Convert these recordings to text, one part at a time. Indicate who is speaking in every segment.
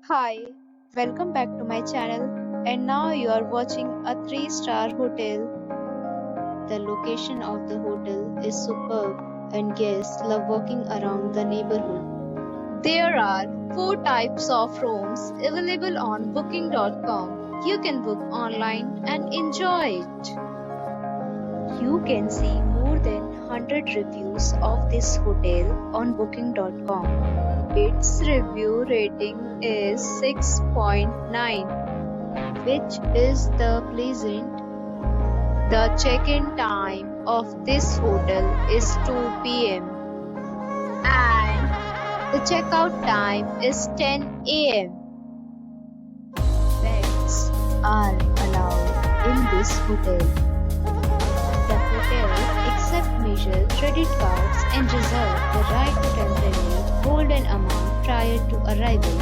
Speaker 1: Hi, welcome back to my channel. And now you are watching a 3-star hotel. The location of the hotel is superb and guests love walking around the neighborhood. There are 4 types of rooms available on booking.com. You can book online and enjoy it. You can see more than 100 reviews of this hotel on booking.com. Its review rating is 6.9, which is the pleasant. The check-in time of this hotel is 2 p.m. and the checkout time is 10 a.m. Pets are allowed in this hotel. The hotel accepts major credit cards and reserves the right to temporarily hold an amount prior to arrival.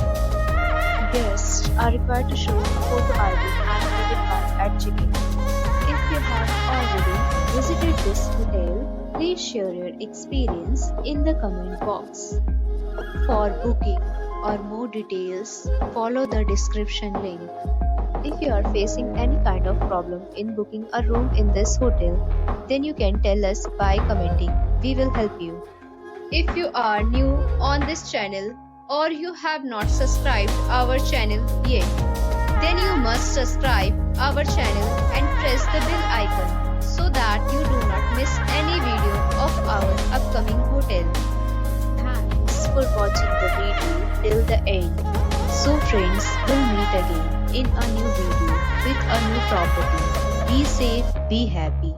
Speaker 1: Guests are required to show a photo ID and credit card at check-in. If you have already visited this hotel, please share your experience in the comment box. For booking or more details, follow the description link. If you are facing any kind of problem in booking a room in this hotel, then you can tell us by commenting. We will help you. If you are new on this channel or you have not subscribed our channel yet, then you must subscribe our channel and press the bell icon so that you do not miss any video of our upcoming hotel. Thanks for watching the video till the end. So friends, we'll meet again in a new video with a new property. Be safe, be happy.